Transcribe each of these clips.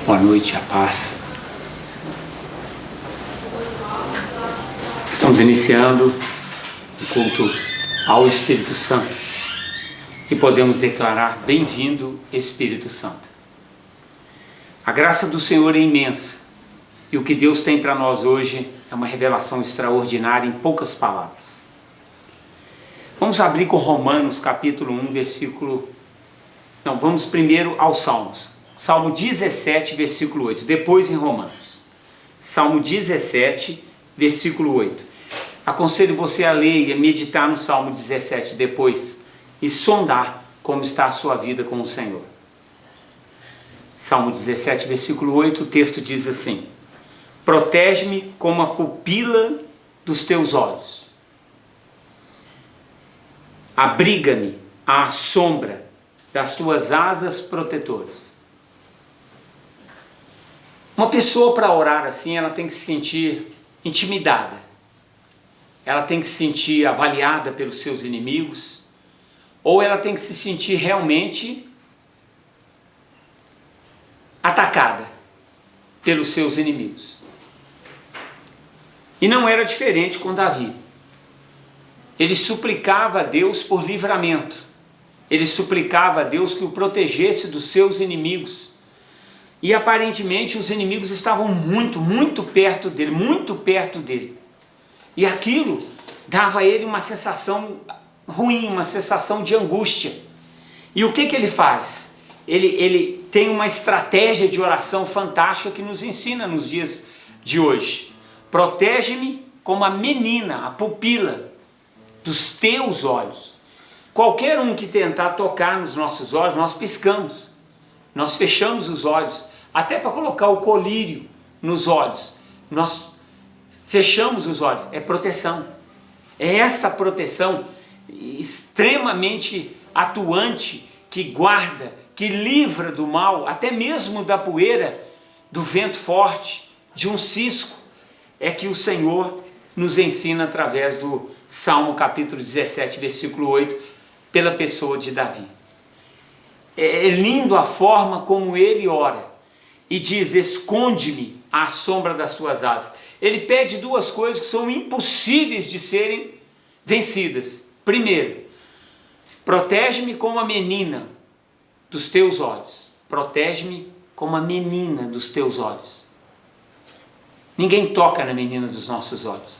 Boa noite, a paz. Estamos iniciando o culto ao Espírito Santo e podemos declarar: bem-vindo, Espírito Santo. A graça do Senhor é imensa e o que Deus tem para nós hoje é uma revelação extraordinária em poucas palavras. Vamos abrir com Romanos capítulo 1, vamos primeiro aos Salmos. Salmo 17, versículo 8, depois em Romanos. Salmo 17, versículo 8. Aconselho você a ler e a meditar no Salmo 17 depois e sondar como está a sua vida com o Senhor. Salmo 17, versículo 8, o texto diz assim: protege-me como a pupila dos teus olhos. Abriga-me à sombra das tuas asas protetoras. Uma pessoa, para orar assim, ela tem que se sentir intimidada. Ela tem que se sentir avaliada pelos seus inimigos, ou ela tem que se sentir realmente atacada pelos seus inimigos. E não era diferente com Davi. Ele suplicava a Deus por livramento. Ele suplicava a Deus que o protegesse dos seus inimigos. E aparentemente os inimigos estavam muito perto dele. E aquilo dava a ele uma sensação ruim, uma sensação de angústia. E o que ele faz? Ele tem uma estratégia de oração fantástica que nos ensina nos dias de hoje. Protege-me como a menina, a pupila dos teus olhos. Qualquer um que tentar tocar nos nossos olhos, nós piscamos. Nós fechamos os olhos, até para colocar o colírio nos olhos. Nós fechamos os olhos, é proteção. É essa proteção extremamente atuante que guarda, que livra do mal, até mesmo da poeira, do vento forte, de um cisco. É que o Senhor nos ensina através do Salmo capítulo 17, versículo 8, pela pessoa de Davi. É lindo a forma como ele ora e diz: esconde-me à sombra das tuas asas. Ele pede duas coisas que são impossíveis de serem vencidas. Primeiro, protege-me como a menina dos teus olhos. Protege-me como a menina dos teus olhos. Ninguém toca na menina dos nossos olhos.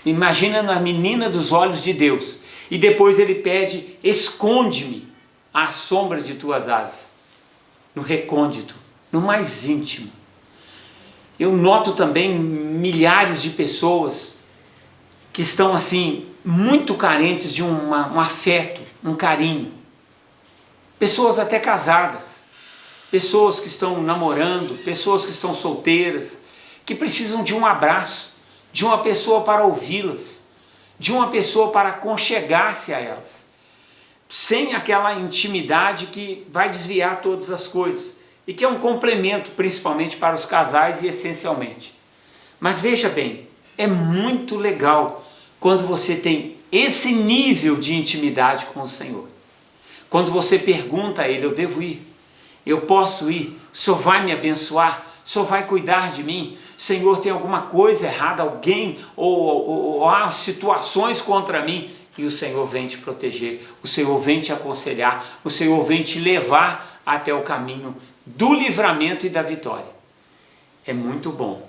Imagina na menina dos olhos de Deus. E depois ele pede: esconde-me à sombra de tuas asas, no recôndito, no mais íntimo. Eu noto também milhares de pessoas que estão assim, muito carentes de um afeto, um carinho. Pessoas até casadas, pessoas que estão namorando, pessoas que estão solteiras, que precisam de um abraço, de uma pessoa para ouvi-las, de uma pessoa para aconchegar-se a elas, sem aquela intimidade que vai desviar todas as coisas, e que é um complemento principalmente para os casais e essencialmente. Mas veja bem, é muito legal quando você tem esse nível de intimidade com o Senhor. Quando você pergunta a Ele: eu devo ir? Eu posso ir? O Senhor vai me abençoar? O Senhor vai cuidar de mim? Senhor, tem alguma coisa errada? Alguém? Ou há situações contra mim? E o Senhor vem te proteger, o Senhor vem te aconselhar, o Senhor vem te levar até o caminho do livramento e da vitória. É muito bom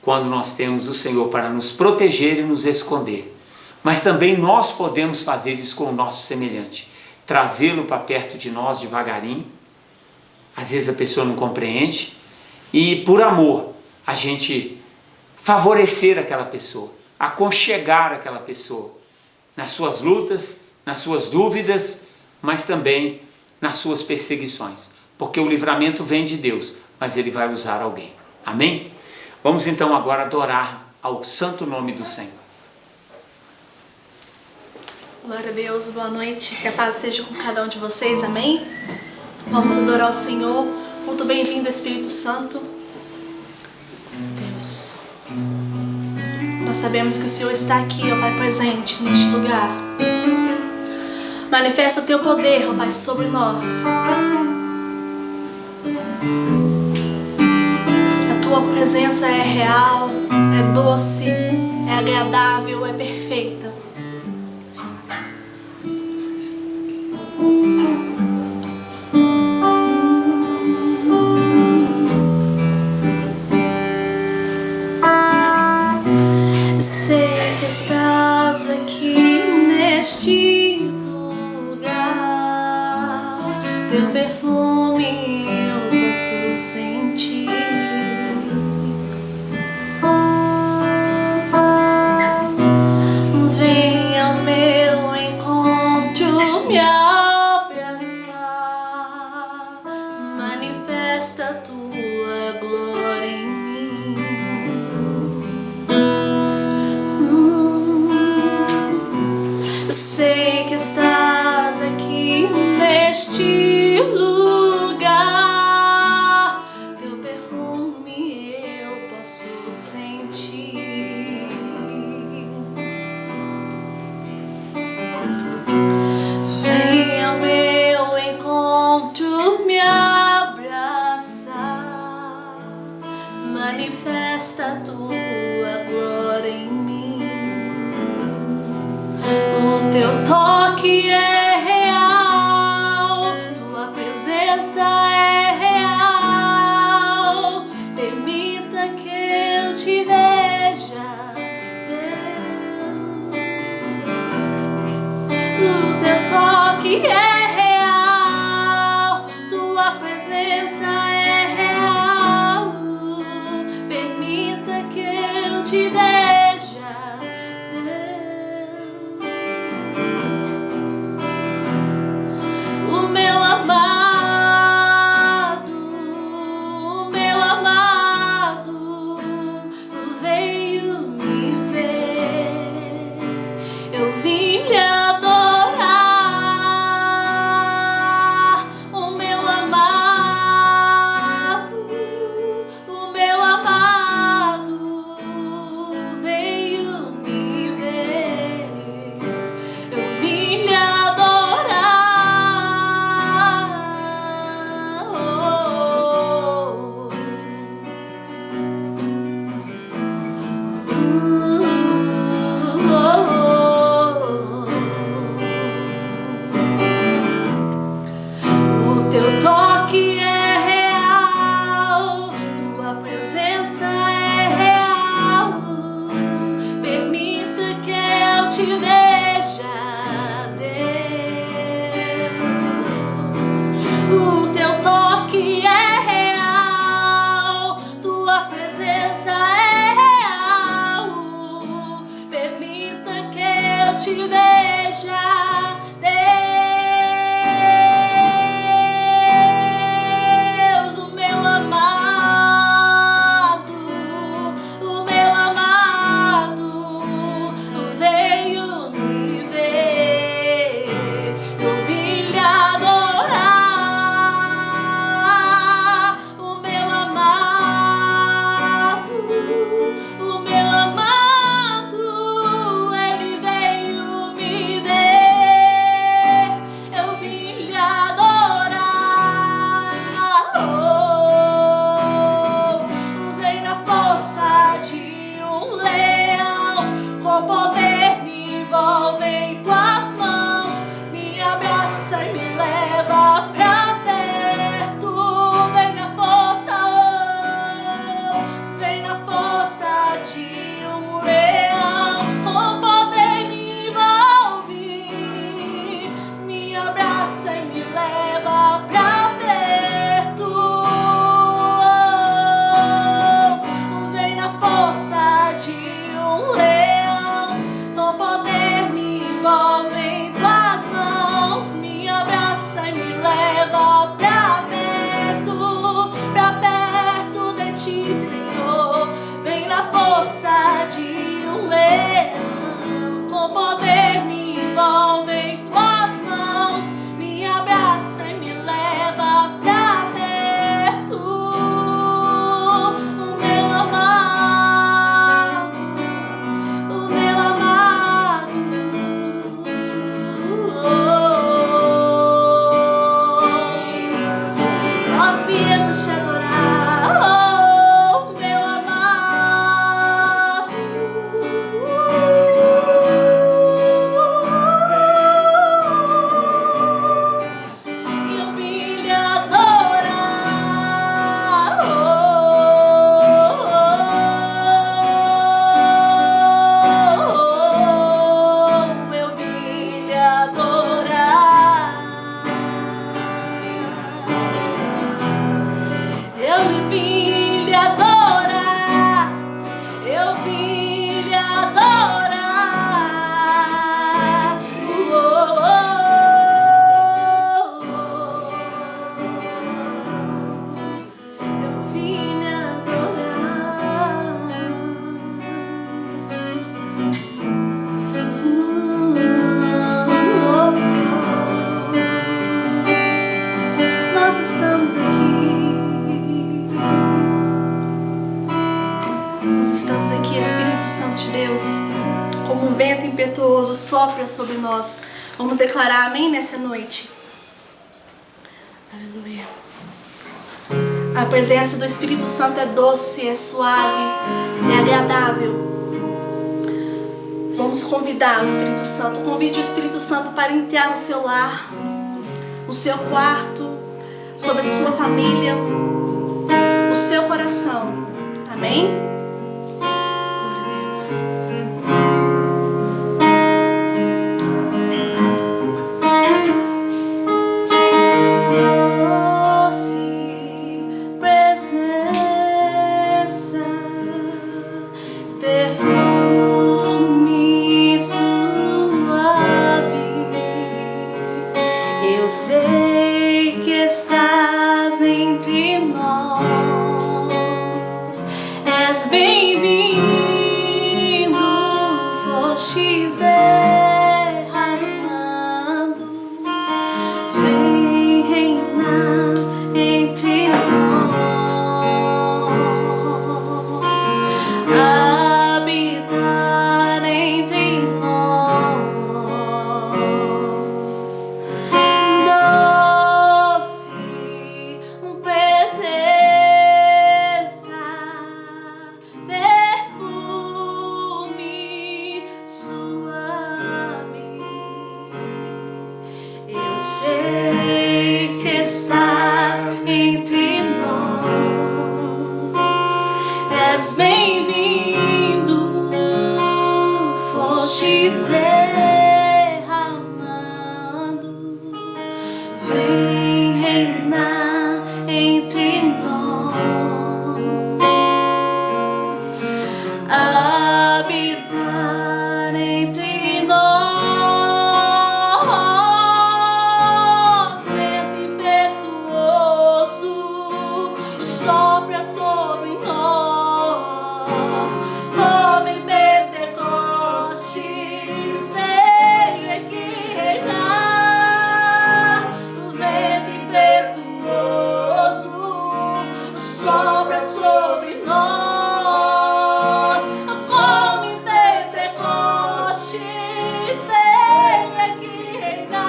quando nós temos o Senhor para nos proteger e nos esconder. Mas também nós podemos fazer isso com o nosso semelhante. Trazê-lo para perto de nós devagarinho. Às vezes a pessoa não compreende. E por amor, a gente favorecer aquela pessoa, aconchegar aquela pessoa, nas suas lutas, nas suas dúvidas, mas também nas suas perseguições. Porque o livramento vem de Deus, mas Ele vai usar alguém. Amém? Vamos então agora adorar ao santo nome do Senhor. Glória a Deus, boa noite, que a paz esteja com cada um de vocês, amém? Vamos adorar o Senhor. Muito bem-vindo, Espírito Santo. Deus, nós sabemos que o Senhor está aqui, ó Pai, presente neste lugar. Manifesta o Teu poder, ó Pai, sobre nós. tua presença é real, é doce, é agradável, é perfeita. Sei que estás aqui neste lugar, teu perfume eu posso sentir. Vem ao meu encontro me abraçar, manifesta a tua glória em mim. Eu sei que estás aqui neste lugar, teu perfume eu posso sentir. Vem ao meu encontro me abraçar, manifesta a tua glória em mim. O teu toque é real, tua presença é real. Permita que eu te veja, Deus. O teu toque é real, tua presença é real. Permita que eu te veja, Deus. O meu amado veio me ver. Eu vim lhe adorar. O meu amado veio me ver. Eu vim lhe adorar. O teu toque é real, tua presença é real. Permita que eu te veja, Deus. O teu toque é real, tua presença é real. Permita que eu te veja, Deus. O meu amado veio me ver. Eu vim lhe adorar. O meu amado, ele veio me ver. Deus, como um vento impetuoso, sopra sobre nós. Vamos declarar amém nessa noite. Aleluia. A presença do Espírito Santo é doce, é suave, é agradável. Vamos convidar o Espírito Santo. Convide o Espírito Santo para entrar no seu lar, no seu quarto, sobre a sua família, o seu coração. Amém? Glória a Deus. Eu sei que estás entre nós, és bem-vindo, fostes derramando, vem reinar entre nós, habitar entre nós. Eu sei que estás entre nós, és bem-vindo, fostes derramando, vem reinar entre nós, habitar entre nós. Sopra sobre nós, como em Pentecostes, vem aqui reinar. O vento impetuoso sopra sobre nós, como em Pentecostes, vem aqui reinar.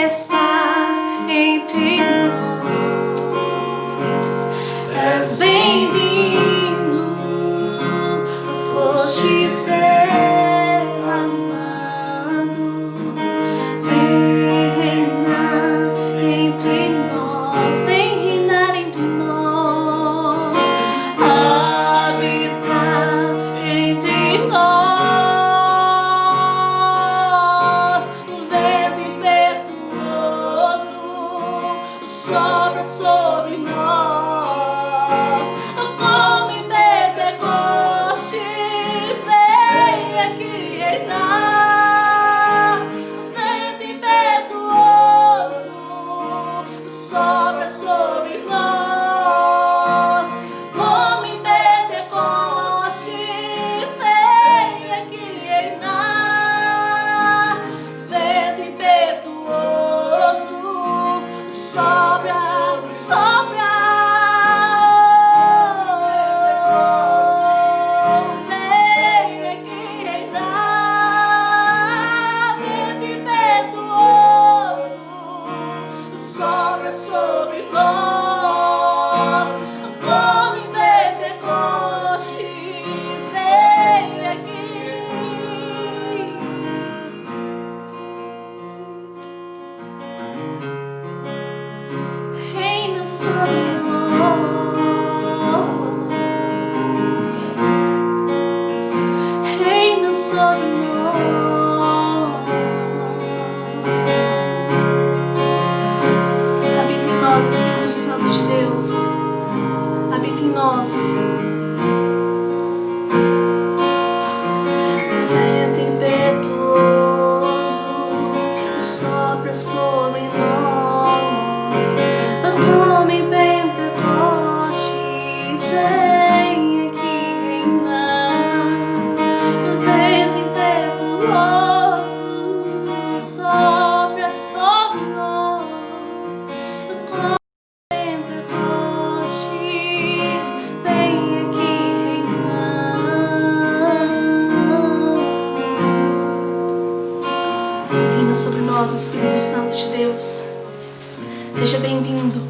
Estás entre nós, és bem-vindo, fostes derramando, vem reinar entre nós, vem reinar entre nós, habitar entre nós, o vento impetuoso sopra sobre nós, como em Pentecostes, vem aqui reinar. Vento impetuoso sopra sobre nós, como em Pentecostes, vem aqui reinar. Vento impetuoso sopra, sopra, vem aqui reinar. Vento impetuoso sopra sobre nós, como em Pentecostes, vem aqui. Reina sobre nós. nós, Espírito Santo de Deus. Habita em nós. Vento impetuoso sopra sobre nós, como em Pentecostes, vem aqui reinar. Vento impetuoso sopra sobre nós, como em Pentecostes, vem aqui reinar. Reina sobre nós, Espírito Santo de Deus. Seja bem-vindo.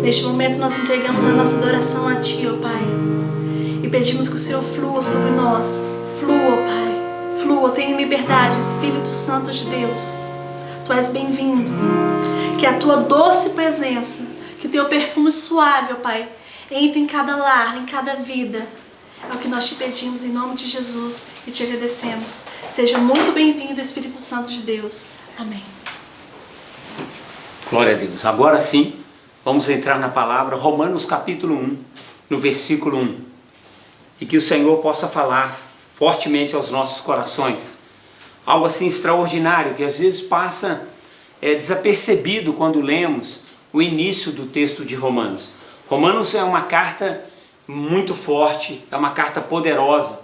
Neste momento nós entregamos a nossa adoração a Ti, ó Pai. E pedimos que o Senhor flua sobre nós. Flua, Pai. Flua, tenha liberdade, Espírito Santo de Deus. Tu és bem-vindo. Que a Tua doce presença, que o Teu perfume suave, ó Pai, entre em cada lar, em cada vida. É o que nós te pedimos em nome de Jesus e te agradecemos. Seja muito bem-vindo, Espírito Santo de Deus. Amém. Glória a Deus. Agora sim, vamos entrar na palavra, Romanos capítulo 1, no versículo 1. E que o Senhor possa falar fortemente aos nossos corações. Algo assim extraordinário, que às vezes passa desapercebido quando lemos o início do texto de Romanos. Romanos é uma carta muito forte, é uma carta poderosa.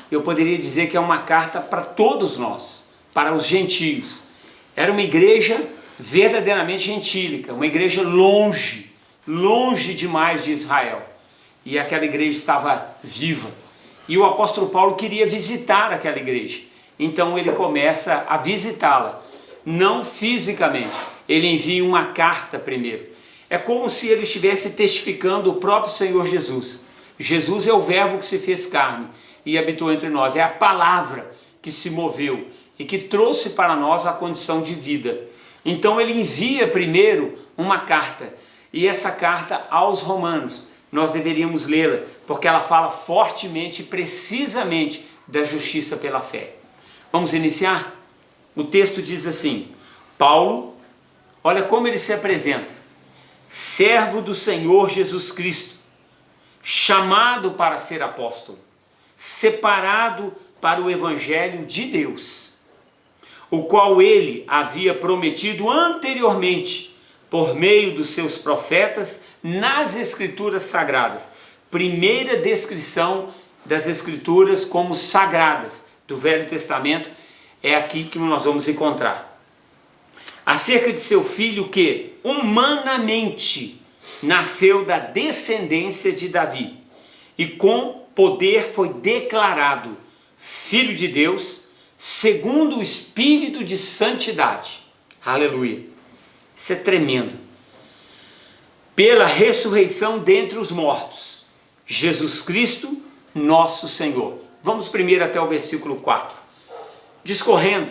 Eu poderia dizer que é uma carta para todos nós, para os gentios. Era uma igreja verdadeiramente gentílica, uma igreja longe demais de Israel. E aquela igreja estava viva. E o apóstolo Paulo queria visitar aquela igreja. Então ele começa a visitá-la, não fisicamente. Ele envia uma carta primeiro. É como se ele estivesse testificando o próprio Senhor Jesus. Jesus é o verbo que se fez carne e habitou entre nós. É a palavra que se moveu e que trouxe para nós a condição de vida. Então ele envia primeiro uma carta, e essa carta aos romanos, nós deveríamos lê-la, porque ela fala fortemente e precisamente da justiça pela fé. Vamos iniciar? O texto diz assim: Paulo, olha como ele se apresenta, servo do Senhor Jesus Cristo, chamado para ser apóstolo, separado para o evangelho de Deus, o qual ele havia prometido anteriormente por meio dos seus profetas nas Escrituras Sagradas. Primeira descrição das Escrituras como sagradas do Velho Testamento é aqui que nós vamos encontrar. Acerca de seu filho que humanamente nasceu da descendência de Davi e com poder foi declarado Filho de Deus, segundo o Espírito de Santidade. Aleluia. Isso é tremendo. Pela ressurreição dentre os mortos, Jesus Cristo, nosso Senhor. Vamos primeiro até o versículo 4. Discorrendo,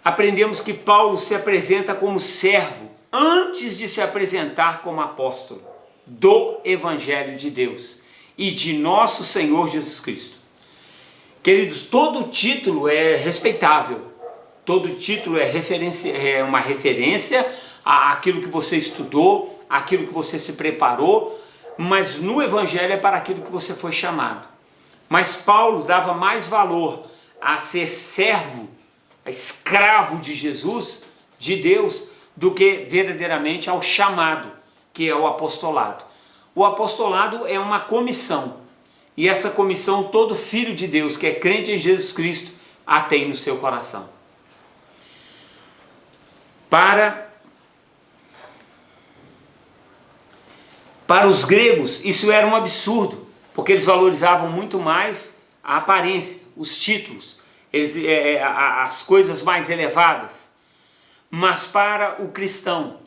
aprendemos que Paulo se apresenta como servo antes de se apresentar como apóstolo do Evangelho de Deus e de nosso Senhor Jesus Cristo. Queridos, todo título é respeitável, todo título é uma referência àquilo que você estudou, àquilo que você se preparou, mas no Evangelho é para aquilo que você foi chamado. Mas Paulo dava mais valor a ser servo, a escravo de Jesus, de Deus, do que verdadeiramente ao chamado, que é o apostolado. O apostolado é uma comissão. E essa comissão todo filho de Deus que é crente em Jesus Cristo a tem no seu coração. Para os gregos isso era um absurdo, porque eles valorizavam muito mais a aparência, os títulos, as coisas mais elevadas. Mas para o cristão,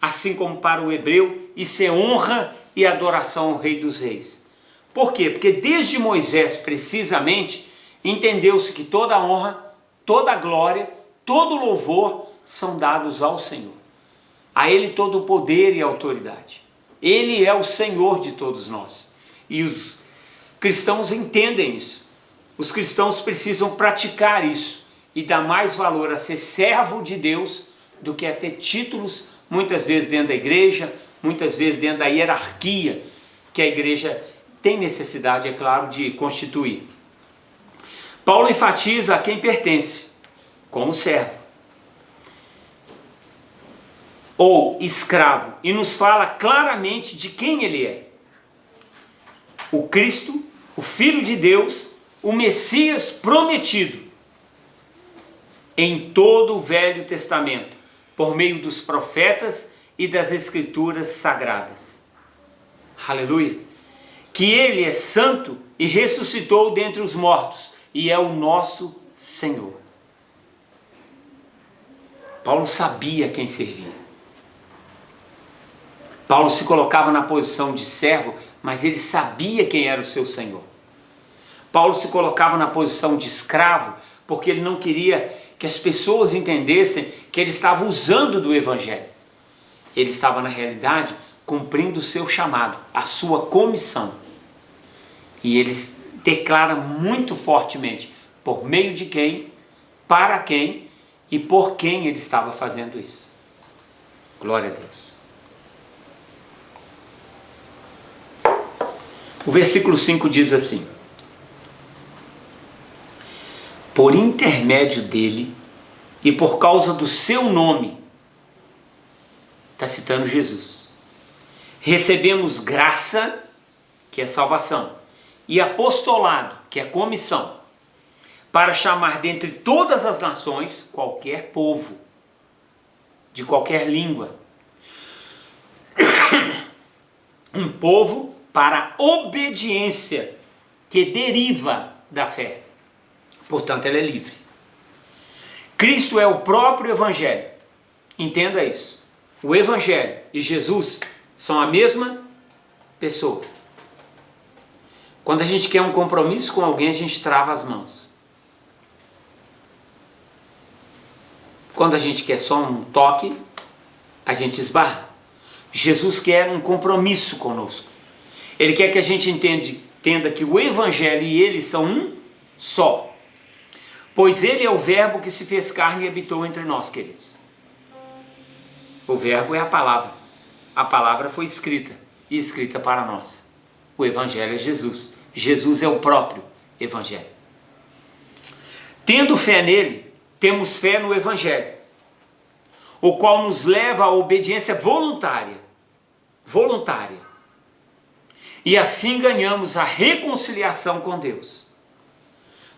assim como para o hebreu, isso é honra e adoração ao Rei dos Reis. Por quê? Porque desde Moisés, precisamente, entendeu-se que toda a honra, toda a glória, todo o louvor são dados ao Senhor. A Ele todo o poder e autoridade. Ele é o Senhor de todos nós. E os cristãos entendem isso. Os cristãos precisam praticar isso e dar mais valor a ser servo de Deus do que a ter títulos muitas vezes dentro da igreja, muitas vezes dentro da hierarquia que a igreja tem necessidade, é claro, de constituir. Paulo enfatiza a quem pertence, como servo ou escravo, e nos fala claramente de quem ele é. O Cristo, o Filho de Deus, o Messias prometido em todo o Velho Testamento, por meio dos profetas e das Escrituras sagradas. Aleluia! Que ele é santo e ressuscitou dentre os mortos, e é o nosso Senhor. Paulo sabia quem servia. Paulo se colocava na posição de servo, mas ele sabia quem era o seu Senhor. Paulo se colocava na posição de escravo, porque ele não queria que as pessoas entendessem que ele estava usando do Evangelho. Ele estava, na realidade, cumprindo o seu chamado, a sua comissão. E ele declara muito fortemente por meio de quem, para quem e por quem ele estava fazendo isso. Glória a Deus. O versículo 5 diz assim: por intermédio dele e por causa do seu nome, está citando Jesus, recebemos graça, que é salvação, e apostolado, que é comissão, para chamar dentre todas as nações qualquer povo, de qualquer língua, um povo para obediência que deriva da fé. Portanto, ela é livre. Cristo é o próprio Evangelho. Entenda isso. O Evangelho e Jesus são a mesma pessoa. Quando a gente quer um compromisso com alguém, a gente trava as mãos. Quando a gente quer só um toque, a gente esbarra. Jesus quer um compromisso conosco. Ele quer que a gente entenda que o Evangelho e ele são um só. Pois ele é o verbo que se fez carne e habitou entre nós, queridos. O verbo é a palavra. A palavra foi escrita e escrita para nós. O Evangelho é Jesus. Jesus é o próprio Evangelho. Tendo fé nele, temos fé no Evangelho, o qual nos leva à obediência voluntária. E assim ganhamos a reconciliação com Deus.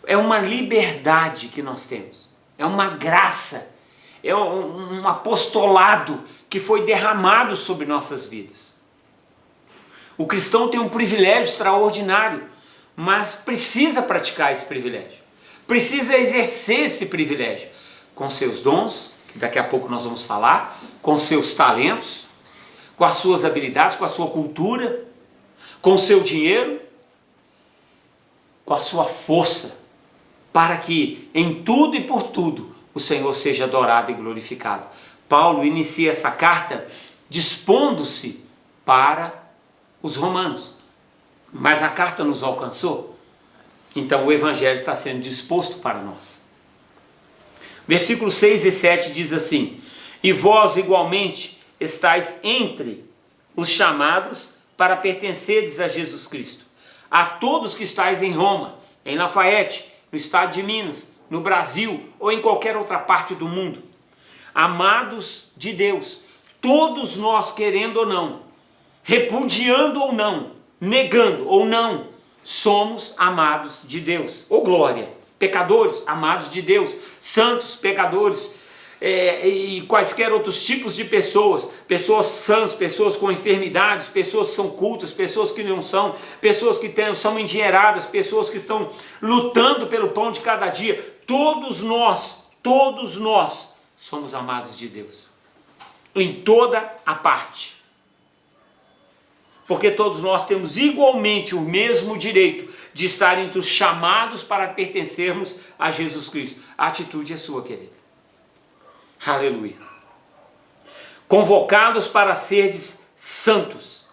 É uma liberdade que nós temos. É uma graça. É um apostolado que foi derramado sobre nossas vidas. O cristão tem um privilégio extraordinário, mas precisa praticar esse privilégio. Precisa exercer esse privilégio com seus dons, que daqui a pouco nós vamos falar, com seus talentos, com as suas habilidades, com a sua cultura, com o seu dinheiro, com a sua força, para que em tudo e por tudo o Senhor seja adorado e glorificado. Paulo inicia essa carta dispondo-se para os romanos, mas a carta nos alcançou, então o Evangelho está sendo disposto para nós. Versículos 6 e 7 diz assim: e vós igualmente estáis entre os chamados para pertenceres a Jesus Cristo. A todos que estáis em Roma, em Lafayette, no estado de Minas, no Brasil ou em qualquer outra parte do mundo, amados de Deus, todos nós, querendo ou não, repudiando ou não, negando ou não, somos amados de Deus. Ô glória! Pecadores, amados de Deus, santos, pecadores, e quaisquer outros tipos de pessoas, pessoas sãs, pessoas com enfermidades, pessoas que são cultas, pessoas que não são, pessoas que são endinheiradas, pessoas que estão lutando pelo pão de cada dia. Todos nós somos amados de Deus, em toda a parte. Porque todos nós temos igualmente o mesmo direito de estar entre os chamados para pertencermos a Jesus Cristo. A atitude é sua, querida. Aleluia. Convocados para serdes santos,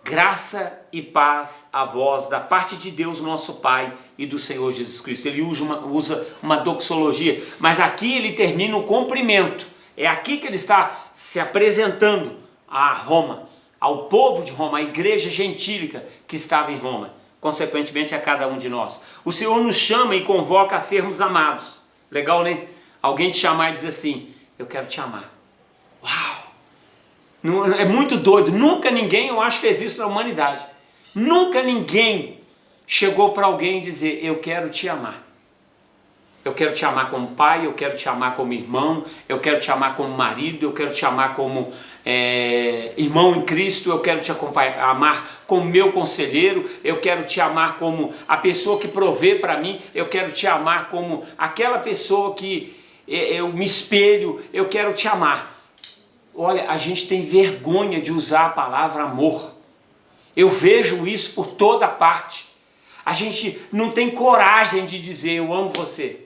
graça e paz a vós, da parte de Deus nosso Pai e do Senhor Jesus Cristo. Ele usa uma doxologia, mas aqui ele termina o cumprimento. É aqui que ele está se apresentando a Roma, ao povo de Roma, à igreja gentílica que estava em Roma, consequentemente a cada um de nós. O Senhor nos chama e convoca a sermos amados. Legal, né? Alguém te chamar e dizer assim, eu quero te amar. Uau! É muito doido. Nunca ninguém, eu acho, fez isso na humanidade. Nunca ninguém chegou para alguém dizer, eu quero te amar. Eu quero te amar como pai, eu quero te amar como irmão, eu quero te amar como marido, eu quero te amar como irmão em Cristo, eu quero te amar como meu conselheiro, eu quero te amar como a pessoa que provê para mim, eu quero te amar como aquela pessoa que eu me espelho, eu quero te amar. Olha, a gente tem vergonha de usar a palavra amor. Eu vejo isso por toda parte. A gente não tem coragem de dizer eu amo você.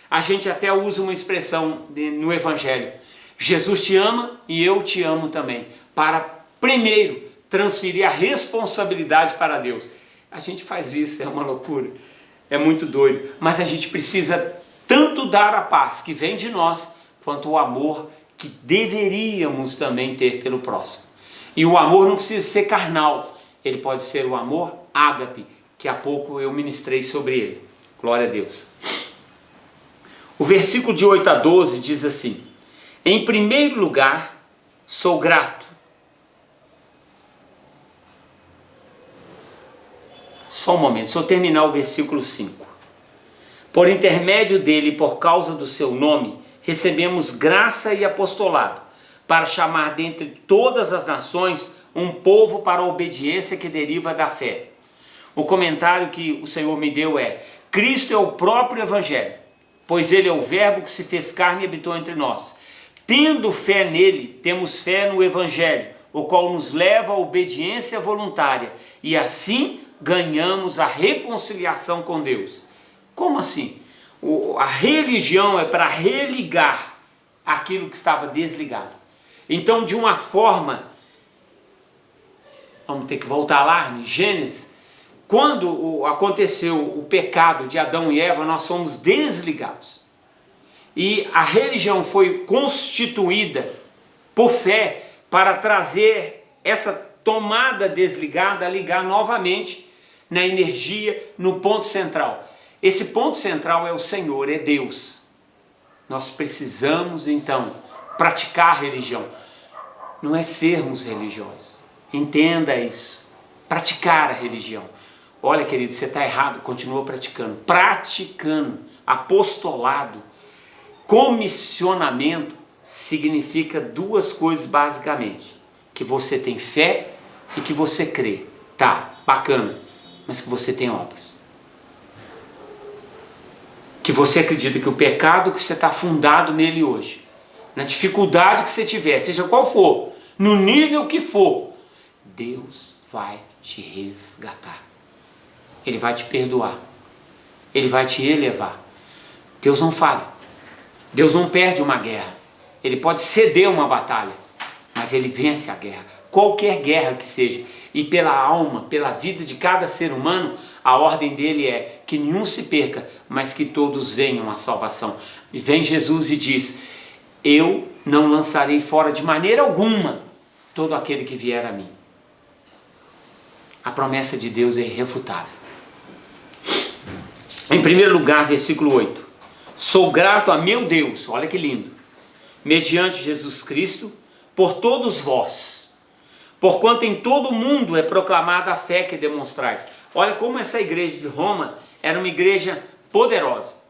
A gente até usa uma expressão no Evangelho. Jesus te ama e eu te amo também. Para primeiro transferir a responsabilidade para Deus. A gente faz isso, é uma loucura. É muito doido. Mas a gente precisa tanto dar a paz que vem de nós, quanto o amor que deveríamos também ter pelo próximo. E o amor não precisa ser carnal. Ele pode ser o amor ágape, que há pouco eu ministrei sobre ele. Glória a Deus. O versículo de 8 a 12 diz assim, em primeiro lugar, sou grato. Só um momento, se eu terminar o versículo 5. Por intermédio dele, por causa do seu nome, recebemos graça e apostolado, para chamar dentre todas as nações um povo para a obediência que deriva da fé. O comentário que o Senhor me deu é, Cristo é o próprio Evangelho, pois ele é o verbo que se fez carne e habitou entre nós. Tendo fé nele, temos fé no Evangelho, o qual nos leva à obediência voluntária, e assim ganhamos a reconciliação com Deus. Como assim? A religião é para religar aquilo que estava desligado. Então, de uma forma, vamos ter que voltar lá em Gênesis, quando aconteceu o pecado de Adão e Eva, nós somos desligados. E a religião foi constituída por fé para trazer essa tomada desligada a ligar novamente na energia, no ponto central. Esse ponto central é o Senhor, é Deus. Nós precisamos então praticar a religião. Não é sermos religiosos. Entenda isso. Praticar a religião. Olha, querido, você está errado, continua praticando. Praticando, apostolado, comissionamento significa duas coisas basicamente. Que você tem fé e que você crê. Tá, bacana, mas que você tem obras. Que você acredita que o pecado que você está afundado nele hoje, na dificuldade que você tiver, seja qual for, no nível que for, Deus vai te resgatar. Ele vai te perdoar. Ele vai te elevar. Deus não falha. Deus não perde uma guerra. Ele pode ceder uma batalha, mas ele vence a guerra. Qualquer guerra que seja. E pela alma, pela vida de cada ser humano, a ordem dele é que nenhum se perca, mas que todos venham à salvação. E vem Jesus e diz, eu não lançarei fora de maneira alguma todo aquele que vier a mim. A promessa de Deus é irrefutável. Em primeiro lugar, versículo 8. Sou grato a meu Deus, olha que lindo, mediante Jesus Cristo, por todos vós, porquanto em todo o mundo é proclamada a fé que demonstrais. Olha como essa igreja de Roma era uma igreja poderosa.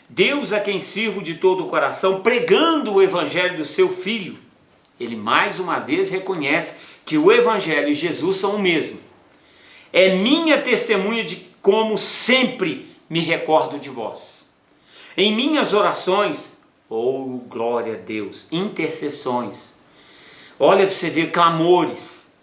Deus a quem sirvo de todo o coração, pregando o evangelho do seu Filho. Ele mais uma vez reconhece que o evangelho e Jesus são o mesmo. É minha testemunha de como sempre me recordo de vós. Em minhas orações, oh glória a Deus, intercessões, olha para você ver, clamores,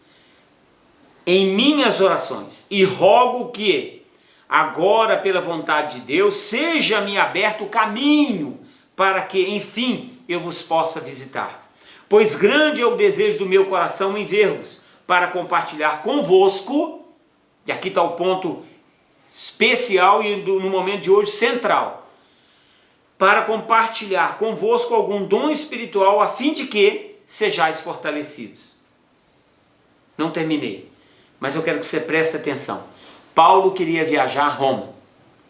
em minhas orações, e rogo que agora pela vontade de Deus seja-me aberto o caminho para que enfim eu vos possa visitar. Pois grande é o desejo do meu coração em ver-vos, para compartilhar convosco, e aqui está o ponto especial e no momento de hoje central, para compartilhar convosco algum dom espiritual, a fim de que sejais fortalecidos. Não terminei, mas eu quero que você preste atenção. Paulo queria viajar a Roma.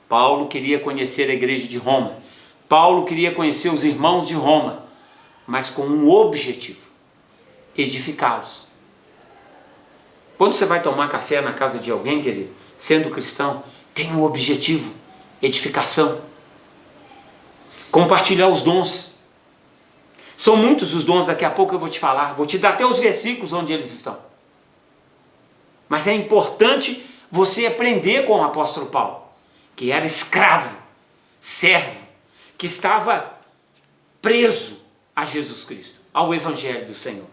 Paulo queria conhecer a igreja de Roma. Paulo queria conhecer os irmãos de Roma, mas com um objetivo: edificá-los. Quando você vai tomar café na casa de alguém, querido, sendo cristão, tem um objetivo: edificação. Compartilhar os dons. São muitos os dons, daqui a pouco eu vou te falar. Vou te dar até os versículos onde eles estão. Mas é importante você aprender com o apóstolo Paulo, que era escravo, servo, que estava preso a Jesus Cristo, ao Evangelho do Senhor.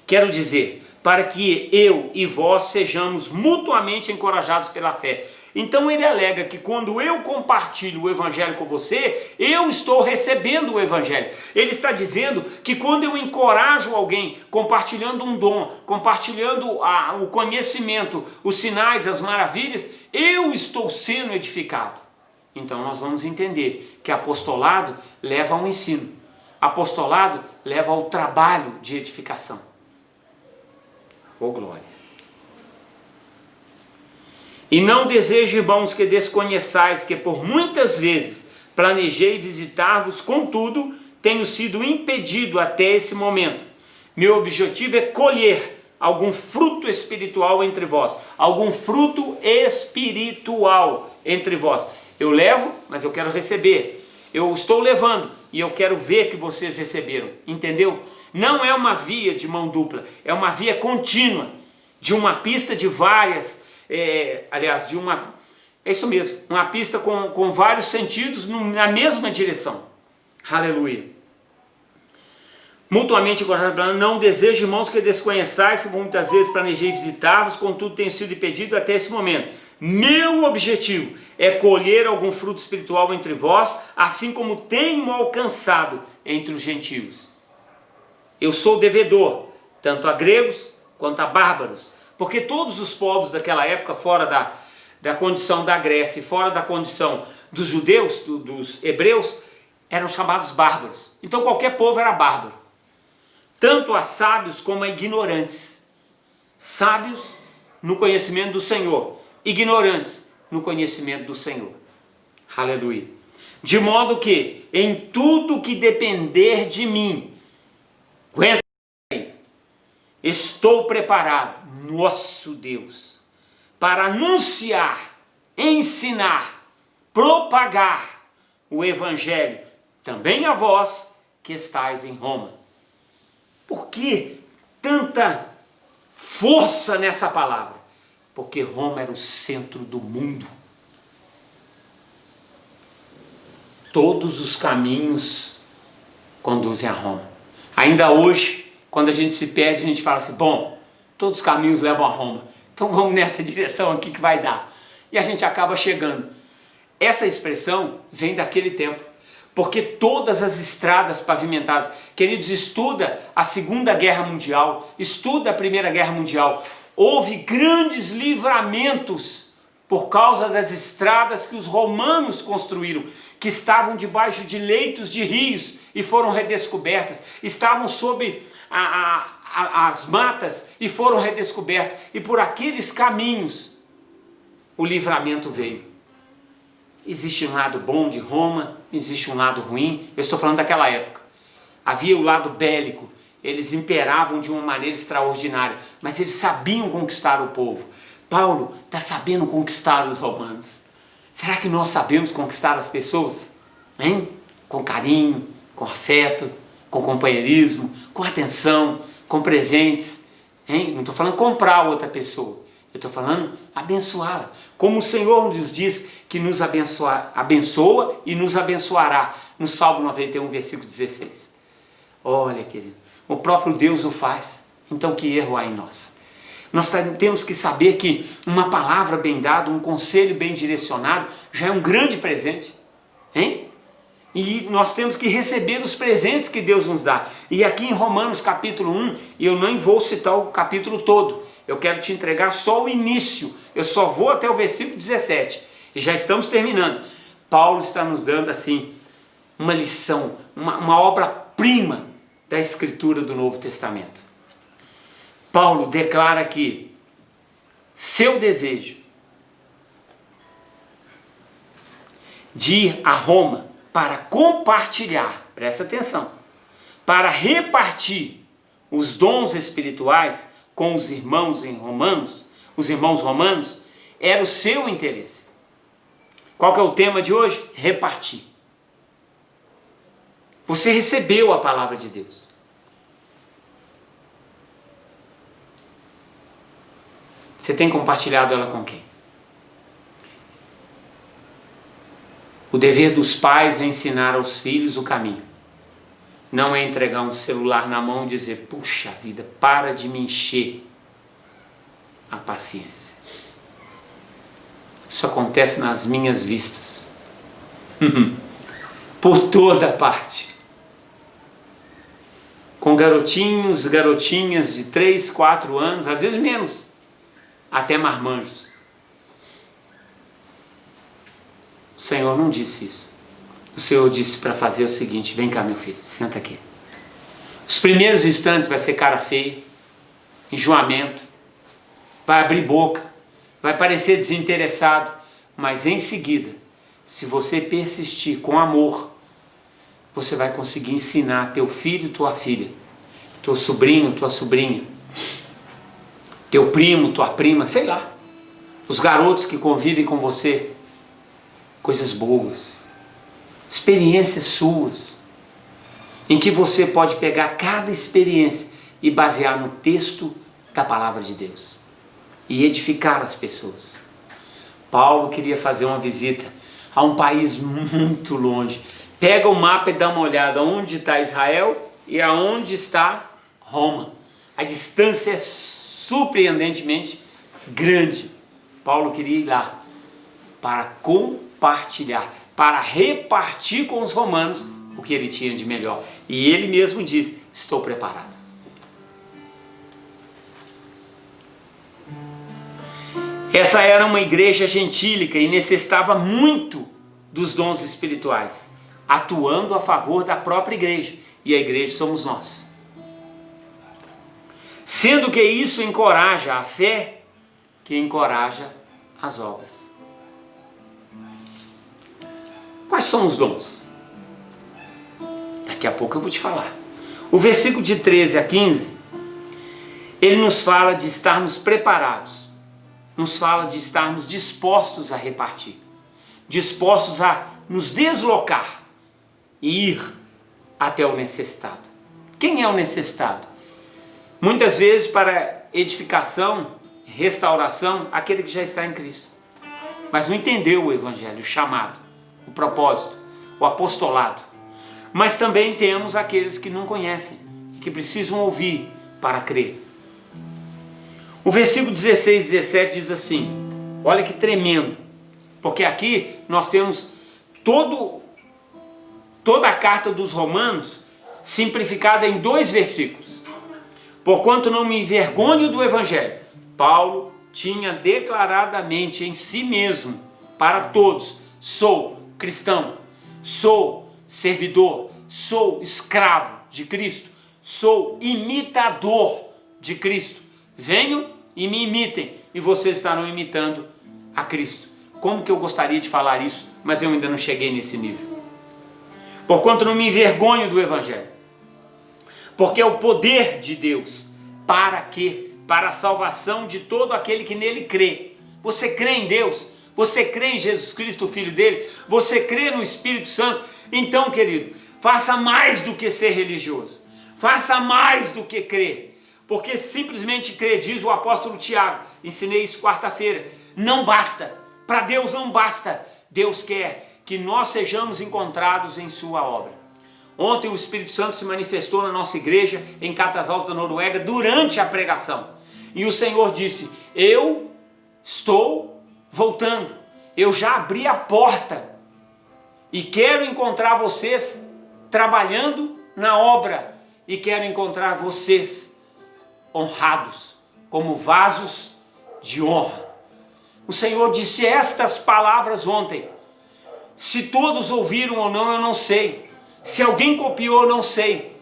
Quero dizer, para que eu e vós sejamos mutuamente encorajados pela fé. Então ele alega que quando eu compartilho o Evangelho com você, eu estou recebendo o Evangelho. Ele está dizendo que quando eu encorajo alguém, compartilhando um dom, compartilhando o conhecimento, os sinais, as maravilhas, eu estou sendo edificado. Então nós vamos entender que apostolado leva ao ensino. Apostolado leva ao trabalho de edificação. Oh glória! E não desejo, irmãos, que desconheçais que por muitas vezes planejei visitar-vos, contudo, tenho sido impedido até esse momento. Meu objetivo é colher algum fruto espiritual entre vós. Algum fruto espiritual entre vós. Eu levo, mas eu quero receber. Eu estou levando e eu quero ver que vocês receberam. Entendeu? Não é uma via de mão dupla, é uma via contínua, de uma pista de várias... é isso mesmo, uma pista com vários sentidos na mesma direção. Aleluia. Mutuamente encorajado, não desejo, irmãos, que desconheçais, que muitas vezes planejei visitar-vos, contudo tenho sido impedido até esse momento. Meu objetivo é colher algum fruto espiritual entre vós, assim como tenho alcançado entre os gentios. Eu sou devedor, tanto a gregos quanto a bárbaros, porque todos os povos daquela época, fora da condição da Grécia e fora da condição dos judeus, dos hebreus, eram chamados bárbaros. Então qualquer povo era bárbaro. Tanto a sábios como a ignorantes. Sábios no conhecimento do Senhor, ignorantes no conhecimento do Senhor. Aleluia. De modo que em tudo que depender de mim, aguenta aí, estou preparado, nosso Deus, para anunciar, ensinar, propagar o Evangelho também a vós que estáis em Roma. Por que tanta força nessa palavra? Porque Roma era o centro do mundo. Todos os caminhos conduzem a Roma. Ainda hoje, quando a gente se perde, a gente fala assim, bom, todos os caminhos levam a Roma, então vamos nessa direção aqui que vai dar. E a gente acaba chegando. Essa expressão vem daquele tempo, porque todas as estradas pavimentadas, queridos, estuda a Segunda Guerra Mundial, estuda a Primeira Guerra Mundial, houve grandes livramentos por causa das estradas que os romanos construíram, que estavam debaixo de leitos de rios e foram redescobertas, estavam sob as matas e foram redescobertas, e por aqueles caminhos o livramento veio. Existe um lado bom de Roma, existe um lado ruim. Eu estou falando daquela época. Havia o lado bélico, eles imperavam de uma maneira extraordinária, mas eles sabiam conquistar o povo. Paulo está sabendo conquistar os romanos. Será que nós sabemos conquistar as pessoas? Hein? Com carinho, com afeto, com companheirismo, com atenção, com presentes. Hein? Não estou falando comprar outra pessoa, eu estou falando abençoá-la. Como o Senhor nos diz que nos abençoa e nos abençoará, no Salmo 91, versículo 16. Olha, querido, o próprio Deus o faz, então que erro há em nós? Nós temos que saber que uma palavra bem dada, um conselho bem direcionado, já é um grande presente, hein? E nós temos que receber os presentes que Deus nos dá. E aqui em Romanos capítulo 1, eu nem vou citar o capítulo todo, eu quero te entregar só o início, eu só vou até o versículo 17, e já estamos terminando. Paulo está nos dando assim uma lição, uma obra-prima da Escritura do Novo Testamento. Paulo declara que seu desejo de ir a Roma para compartilhar, presta atenção, para repartir os dons espirituais com os irmãos romanos, era o seu interesse. Qual que é o tema de hoje? Repartir. Você recebeu a palavra de Deus. Você tem compartilhado ela com quem? O dever dos pais é ensinar aos filhos o caminho. Não é entregar um celular na mão e dizer, puxa vida, para de me encher a paciência. Isso acontece nas minhas vistas. Por toda parte. Com garotinhos, garotinhas de 3, 4 anos, às vezes menos, até marmanjos. O Senhor não disse isso. O Senhor disse para fazer o seguinte, vem cá meu filho, senta aqui. Os primeiros instantes vai ser cara feia, enjoamento, vai abrir boca, vai parecer desinteressado, mas em seguida, se você persistir com amor, você vai conseguir ensinar teu filho, tua filha, teu sobrinho, tua sobrinha, teu primo, tua prima, sei lá, os garotos que convivem com você, coisas boas, experiências suas, em que você pode pegar cada experiência e basear no texto da palavra de Deus e edificar as pessoas. Paulo queria fazer uma visita a um país muito longe. Pega o mapa e dá uma olhada onde está Israel e aonde está Roma. A distância é surpreendentemente grande. Paulo queria ir lá para compartilhar, para repartir com os romanos o que ele tinha de melhor. E ele mesmo diz, estou preparado. Essa era uma igreja gentílica e necessitava muito dos dons espirituais, atuando a favor da própria igreja. E a igreja somos nós. Sendo que isso encoraja a fé, que encoraja as obras. Quais são os dons? Daqui a pouco eu vou te falar. O versículo de 13 a 15, ele nos fala de estarmos preparados. Nos fala de estarmos dispostos a repartir. Dispostos a nos deslocar e ir até o necessitado. Quem é o necessitado? Muitas vezes para edificação, restauração, aquele que já está em Cristo. Mas não entendeu o evangelho, o chamado, o propósito, o apostolado. Mas também temos aqueles que não conhecem, que precisam ouvir para crer. O versículo 16 e 17 diz assim, olha que tremendo, porque aqui nós temos toda a carta dos Romanos simplificada em 2 versículos. Porquanto não me envergonho do evangelho, Paulo tinha declaradamente em si mesmo, para todos, sou cristão, sou servidor, sou escravo de Cristo, sou imitador de Cristo. Venham e me imitem, e vocês estarão imitando a Cristo. Como que eu gostaria de falar isso, mas eu ainda não cheguei nesse nível. Porquanto não me envergonho do evangelho, porque é o poder de Deus. Para quê? Para a salvação de todo aquele que nele crê. Você crê em Deus? Você crê em Jesus Cristo, o Filho dele? Você crê no Espírito Santo? Então, querido, faça mais do que ser religioso. Faça mais do que crer. Porque simplesmente crer, diz o apóstolo Tiago, ensinei isso quarta-feira, não basta. Para Deus não basta. Deus quer que nós sejamos encontrados em sua obra. Ontem o Espírito Santo se manifestou na nossa igreja em Catazals da Noruega durante a pregação. E o Senhor disse, eu estou voltando. Eu já abri a porta e quero encontrar vocês trabalhando na obra. E quero encontrar vocês honrados como vasos de honra. O Senhor disse estas palavras ontem. Se todos ouviram ou não, eu não sei. Se alguém copiou, não sei.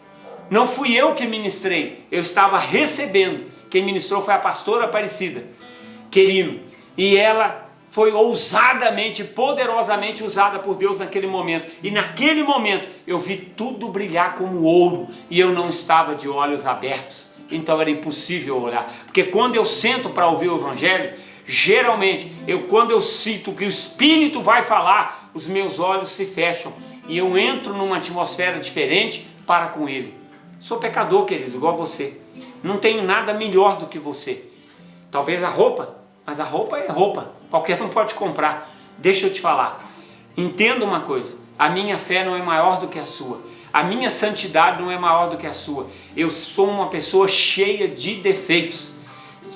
Não fui eu que ministrei, eu estava recebendo. Quem ministrou foi a pastora Aparecida Querino. E ela foi ousadamente, poderosamente usada por Deus naquele momento. E naquele momento eu vi tudo brilhar como ouro. E eu não estava de olhos abertos. Então era impossível olhar. Porque quando eu sento para ouvir o Evangelho, geralmente, quando eu sinto que o Espírito vai falar, os meus olhos se fecham. E eu entro numa atmosfera diferente para com Ele. Sou pecador, querido, igual você. Não tenho nada melhor do que você. Talvez a roupa, mas a roupa é roupa. Qualquer um pode comprar. Deixa eu te falar. Entenda uma coisa. A minha fé não é maior do que a sua. A minha santidade não é maior do que a sua. Eu sou uma pessoa cheia de defeitos.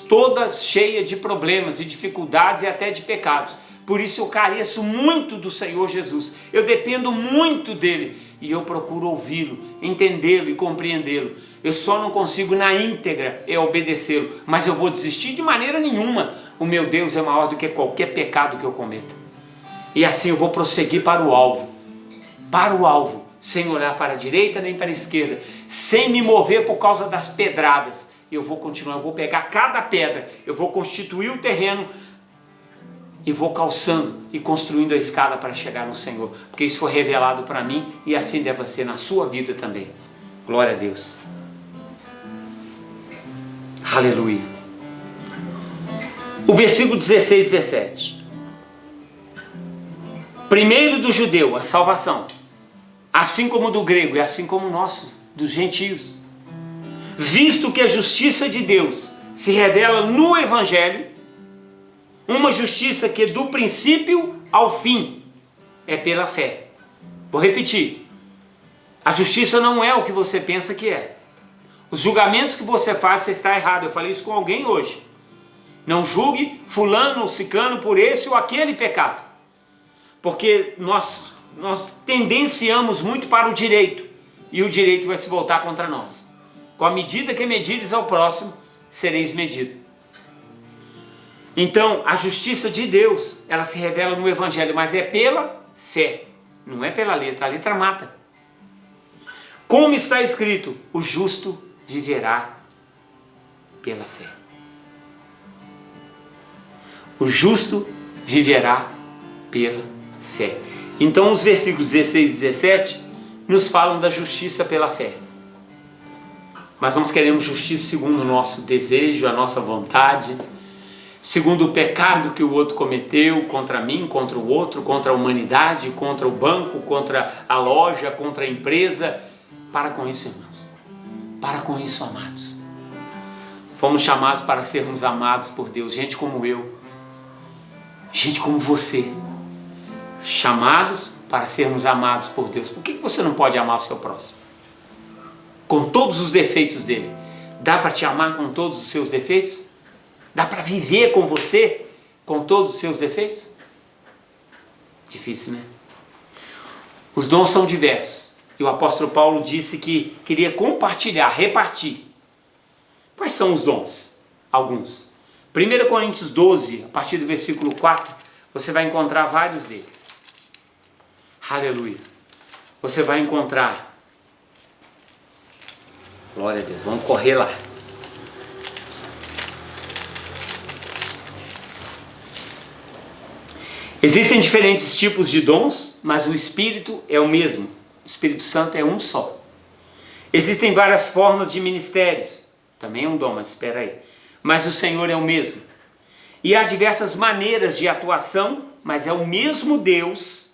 Toda cheia de problemas, de dificuldades e até de pecados. Por isso eu careço muito do Senhor Jesus. Eu dependo muito dele. E eu procuro ouvi-lo, entendê-lo e compreendê-lo. Eu só não consigo na íntegra obedecê-lo. Mas eu vou desistir de maneira nenhuma. O meu Deus é maior do que qualquer pecado que eu cometa. E assim eu vou prosseguir para o alvo. Para o alvo. Sem olhar para a direita nem para a esquerda. Sem me mover por causa das pedradas. Eu vou continuar, eu vou pegar cada pedra. Eu vou constituir o terreno. E vou calçando e construindo a escada para chegar no Senhor. Porque isso foi revelado para mim e assim deve ser na sua vida também. Glória a Deus. Aleluia. O versículo 16 e 17. Primeiro do judeu, a salvação. Assim como do grego e assim como nosso, dos gentios. Visto que a justiça de Deus se revela no Evangelho, uma justiça que do princípio ao fim é pela fé. Vou repetir. A justiça não é o que você pensa que é. Os julgamentos que você faz, você está errado. Eu falei isso com alguém hoje. Não julgue fulano ou ciclano por esse ou aquele pecado. Porque nós tendenciamos muito para o direito. E o direito vai se voltar contra nós. Com a medida que medires ao próximo, sereis medido. Então, a justiça de Deus, ela se revela no Evangelho, mas é pela fé, não é pela letra. A letra mata. Como está escrito, o justo viverá pela fé. O justo viverá pela fé. Então, os versículos 16 e 17 nos falam da justiça pela fé. Mas nós queremos justiça segundo o nosso desejo, a nossa vontade, segundo o pecado que o outro cometeu contra mim, contra o outro, contra a humanidade, contra o banco, contra a loja, contra a empresa. Para com isso, irmãos. Para com isso, amados. Fomos chamados para sermos amados por Deus. Gente como eu. Gente como você. Chamados para sermos amados por Deus. Por que você não pode amar o seu próximo? Com todos os defeitos dele. Dá para te amar com todos os seus defeitos? Dá para viver com você com todos os seus defeitos? Difícil, né? Os dons são diversos. E o apóstolo Paulo disse que queria compartilhar, repartir. Quais são os dons? Alguns. 1 Coríntios 12, a partir do versículo 4, você vai encontrar vários deles. Aleluia. Você vai encontrar. Glória a Deus. Vamos correr lá. Existem diferentes tipos de dons, mas o Espírito é o mesmo. O Espírito Santo é um só. Existem várias formas de ministérios. Também é um dom, mas espera aí. Mas o Senhor é o mesmo. E há diversas maneiras de atuação, mas é o mesmo Deus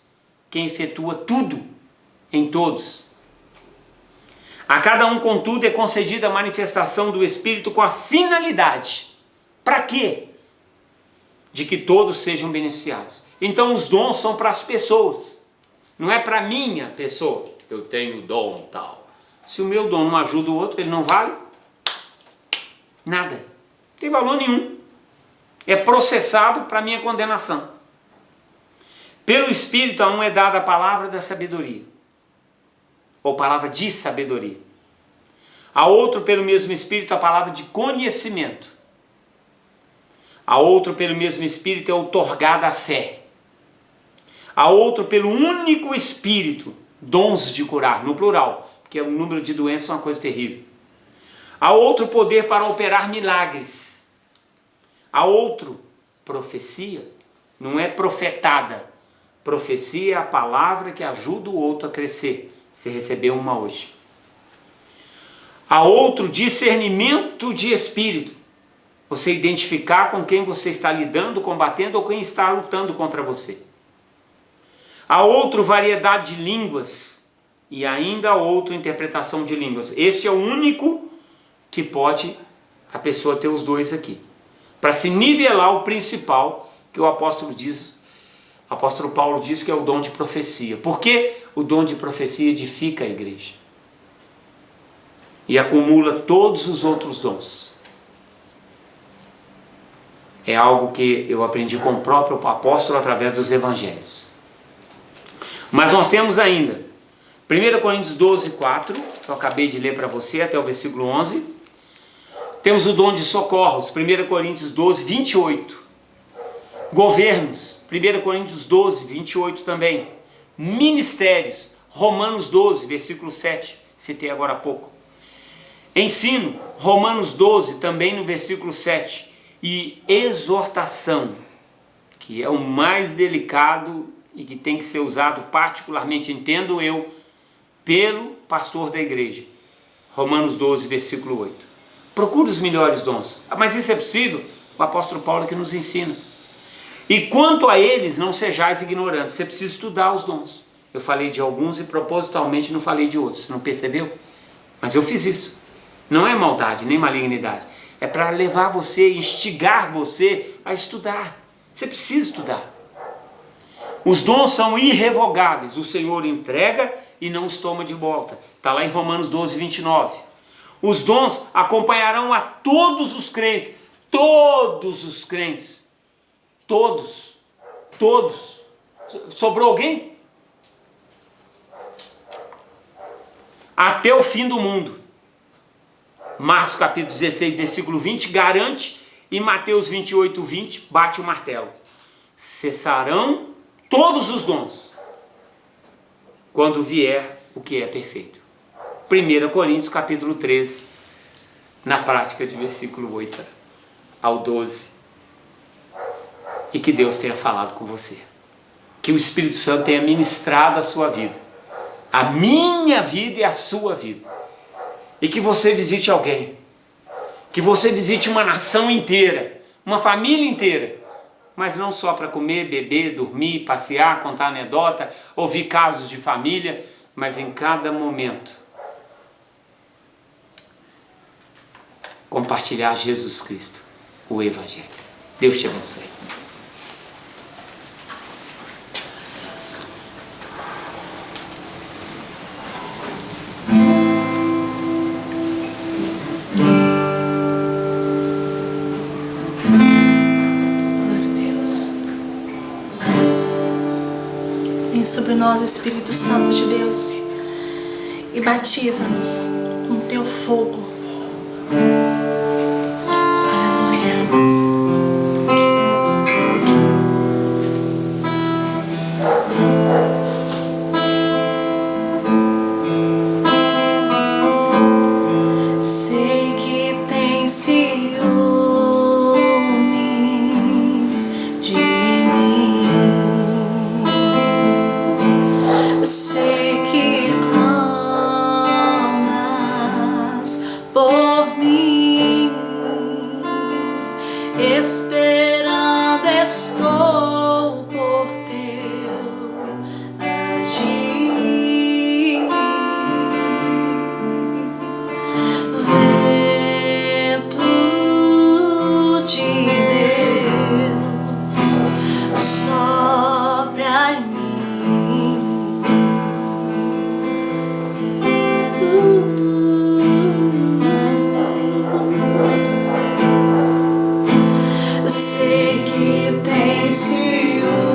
quem efetua tudo em todos. A cada um, contudo, é concedida a manifestação do Espírito com a finalidade. Para quê? De que todos sejam beneficiados. Então os dons são para as pessoas. Não é para a minha pessoa. Eu tenho dom tal. Se o meu dom não ajuda o outro, ele não vale nada. Não tem valor nenhum. É processado para a minha condenação. Pelo Espírito a um é dada a palavra da sabedoria. Ou palavra de sabedoria. A outro, pelo mesmo Espírito, a palavra de conhecimento. A outro, pelo mesmo Espírito, é outorgada a fé. A outro, pelo único Espírito, dons de curar, no plural, porque o número de doenças é uma coisa terrível. Há outro poder para operar milagres. Há outro, profecia. Não é profetada. Profecia é a palavra que ajuda o outro a crescer. Você recebeu uma hoje. Há outro, discernimento de espírito. Você identificar com quem você está lidando, combatendo ou quem está lutando contra você. Há outro, variedade de línguas. E ainda há outro, interpretação de línguas. Este é o único que pode a pessoa ter os dois aqui. Para se nivelar o principal que o apóstolo Paulo diz que é o dom de profecia. Porque o dom de profecia edifica a igreja. E acumula todos os outros dons. É algo que eu aprendi com o próprio apóstolo através dos evangelhos. Mas nós temos ainda 1 Coríntios 12, 4, que eu acabei de ler para você até o versículo 11. Temos o dom de socorros, 1 Coríntios 12, 28. Governos, 1 Coríntios 12, 28 também. Ministérios, Romanos 12, versículo 7, citei agora há pouco. Ensino, Romanos 12, também no versículo 7. E exortação, que é o mais delicado e que tem que ser usado particularmente, entendo eu, pelo pastor da igreja. Romanos 12, versículo 8. Procure os melhores dons. Mas isso é possível? O apóstolo Paulo que nos ensina. E quanto a eles, não sejais ignorantes. Você precisa estudar os dons. Eu falei de alguns e propositalmente não falei de outros. Não percebeu? Mas eu fiz isso. Não é maldade, nem malignidade. É para levar você, instigar você a estudar. Você precisa estudar. Os dons são irrevogáveis. O Senhor entrega e não os toma de volta. Está lá em Romanos 12, 29. Os dons acompanharão a todos os crentes. Todos os crentes. Todos. Todos. Sobrou alguém? Até o fim do mundo. Marcos capítulo 16, versículo 20, garante, e Mateus 28, 20, bate o martelo. Cessarão todos os dons, quando vier o que é perfeito. 1 Coríntios capítulo 13, na prática de versículo 8 ao 12. E que Deus tenha falado com você. Que o Espírito Santo tenha ministrado a sua vida. A minha vida e a sua vida. E que você visite alguém, que você visite uma nação inteira, uma família inteira, mas não só para comer, beber, dormir, passear, contar anedota, ouvir casos de família, mas em cada momento compartilhar Jesus Cristo, o Evangelho. Deus te abençoe. Vem sobre nós, Espírito Santo de Deus, e batiza-nos com teu fogo. Sei que tem ciúmes de mim. Sei que clamas por mim, esperando estou por teu agir. Vento de Deus, sopra em mim. Sei que tem ciúmes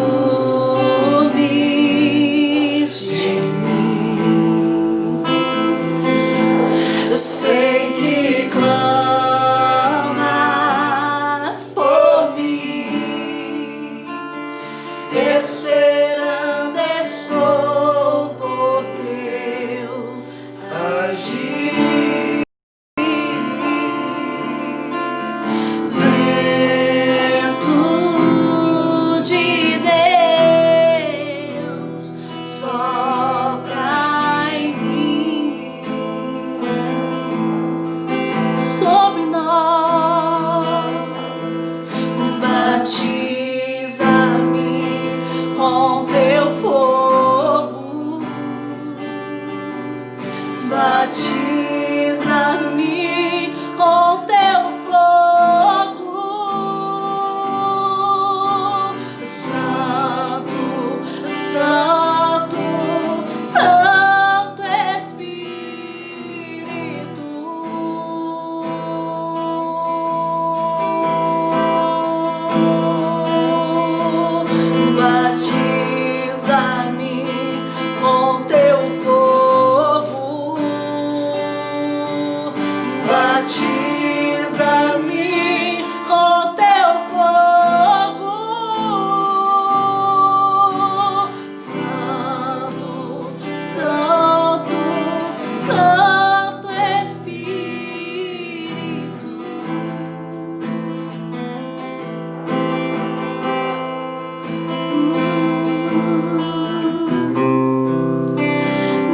Batiza-me com teu fogo, batiza-me com teu fogo, Santo, Santo, Santo Espírito.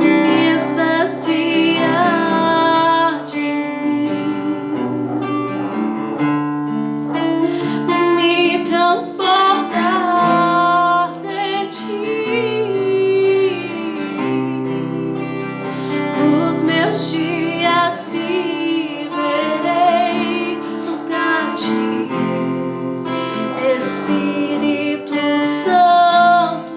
Me esvaziar de mim, me transportar de ti. Os meus dias viverei pra ti, Espírito Santo.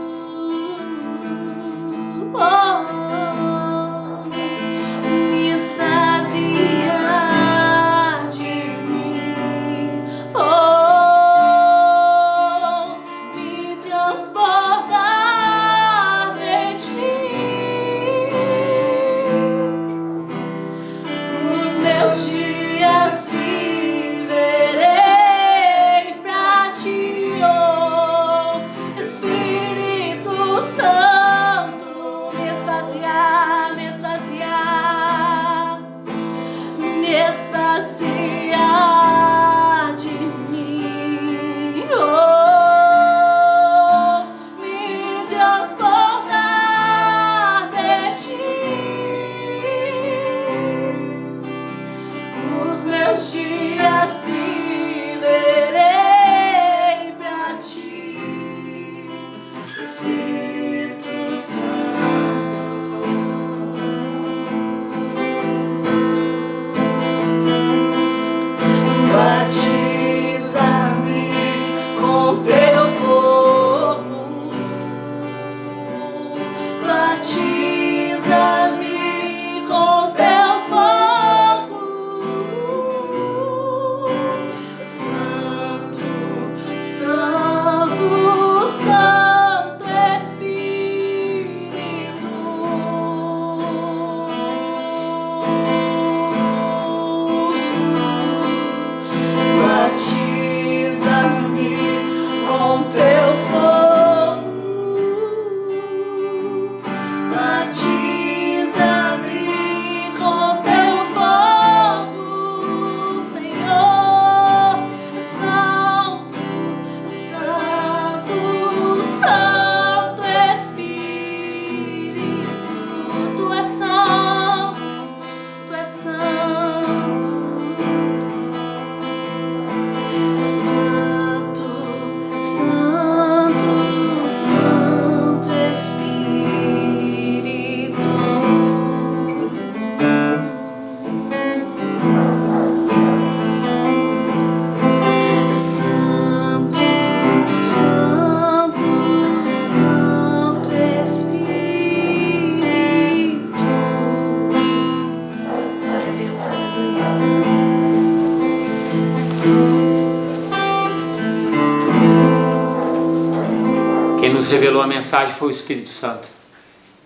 Me esvaziar de mim, me transportar de ti. Os meus dias viverei pra ti, Espírito Santo. Me esvaziar, me esvaziar, me esvaziar de mim, me transportar de ti. Os meus dias viverei pra ti, Espírito Santo. Batiza-me com teu fogo, batiza-me com teu fogo, Santo, Santo, Santo Espírito. Batiza-me com teu fogo, batiza-me com teu fogo, Senhor. Santo, Santo, Santo Espírito. Tu és santo, tu és santo. Santo, Santo, Santo Espírito. Santo, Santo, Santo Espírito. Glória a Deus, aleluia. Quem nos revelou a mensagem foi o Espírito Santo.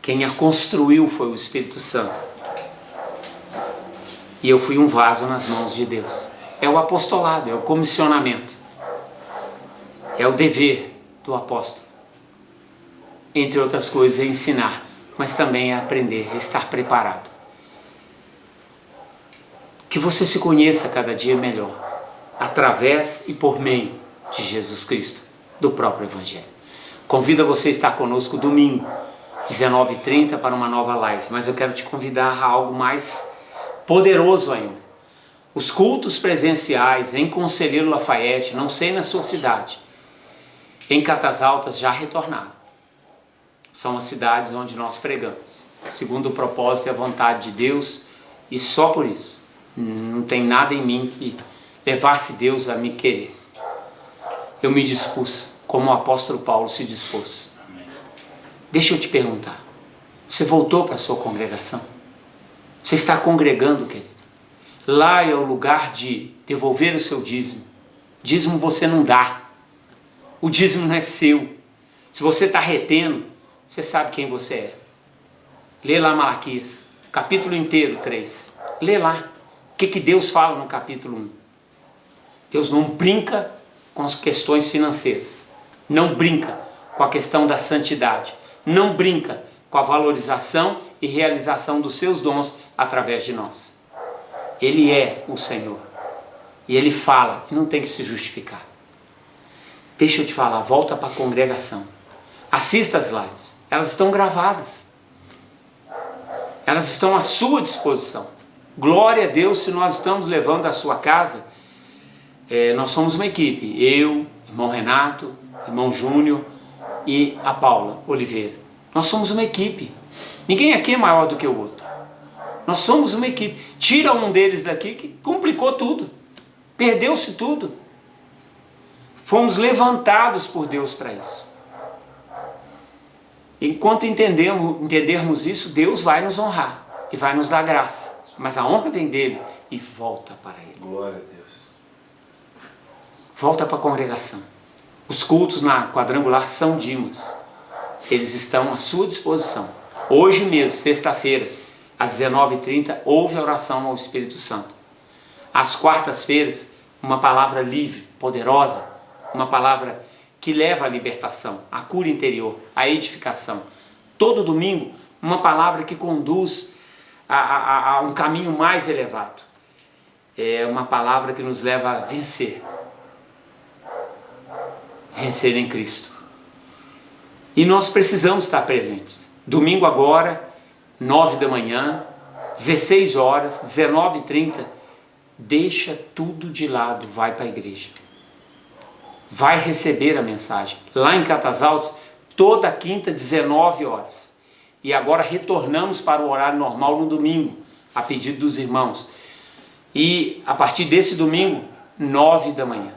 Quem a construiu foi o Espírito Santo. E eu fui um vaso nas mãos de Deus. É o apostolado, é o comissionamento. É o dever do apóstolo. Entre outras coisas, é ensinar, mas também é aprender, é estar preparado. Que você se conheça cada dia melhor, através e por meio de Jesus Cristo, do próprio Evangelho. Convido a você a estar conosco domingo, 19h30, para uma nova live, mas eu quero te convidar a algo mais poderoso ainda. Os cultos presenciais em Conselheiro Lafayette, não sei na sua cidade, em Catas Altas já retornaram. São as cidades onde nós pregamos, segundo o propósito e a vontade de Deus, e só por isso. Não tem nada em mim que levasse Deus a me querer. Eu me dispus, como o apóstolo Paulo se dispôs. Deixa eu te perguntar, você voltou para a sua congregação? Você está congregando, querido? Lá é o lugar de devolver o seu dízimo. Dízimo você não dá. O dízimo não é seu. Se você está retendo, você sabe quem você é. Lê lá Malaquias, capítulo inteiro, 3. Lê lá. O que Deus fala no capítulo 1. Deus não brinca com as questões financeiras. Não brinca com a questão da santidade. Não brinca com a valorização e realização dos seus dons através de nós. Ele é o Senhor. E Ele fala, e não tem que se justificar. Deixa eu te falar, volta para a congregação. Assista as lives. Elas estão gravadas. Elas estão à sua disposição. Glória a Deus se nós estamos levando à sua casa. Nós somos uma equipe. Eu, irmão Renato, irmão Júnior e a Paula Oliveira. Nós somos uma equipe. Ninguém aqui é maior do que o outro. Nós somos uma equipe. Tira um deles daqui que complicou tudo. Perdeu-se tudo. Fomos levantados por Deus para isso. Enquanto entendermos isso, Deus vai nos honrar e vai nos dar graça. Mas a honra vem dele e volta para ele. Glória a Deus. Volta para a congregação. Os cultos na Quadrangular São Dimas, eles estão à sua disposição. Hoje mesmo, sexta-feira, às 19h30, houve a oração ao Espírito Santo. Às quartas-feiras, uma palavra livre, poderosa, uma palavra que leva à libertação, à cura interior, à edificação. Todo domingo, uma palavra que conduz a um caminho mais elevado. É uma palavra que nos leva a vencer. Vencer em Cristo. E nós precisamos estar presentes. Domingo agora, 9 da manhã, 16 horas, 19h30, deixa tudo de lado, vai para a igreja. Vai receber a mensagem. Lá em Catas Altas, toda quinta, 19 horas. E agora retornamos para o horário normal no domingo, a pedido dos irmãos. E a partir desse domingo, 9 da manhã,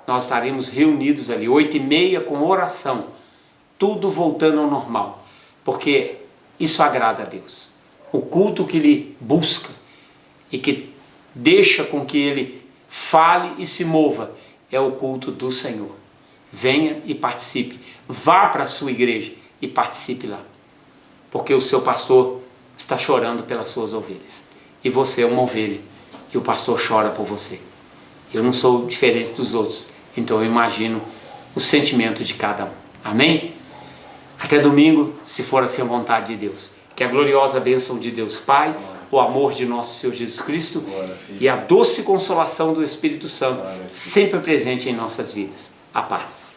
nós estaremos reunidos ali, 8h30 com oração. Tudo voltando ao normal. Porque isso agrada a Deus. O culto que Ele busca e que deixa com que Ele fale e se mova é o culto do Senhor. Venha e participe. Vá para a sua igreja e participe lá. Porque o seu pastor está chorando pelas suas ovelhas. E você é uma ovelha. E o pastor chora por você. Eu não sou diferente dos outros. Então eu imagino o sentimento de cada um. Amém? Até domingo, se for assim a vontade de Deus. Que a gloriosa bênção de Deus Pai, o amor de nosso Senhor Jesus Cristo e a doce consolação do Espírito Santo sempre presente em nossas vidas. A paz.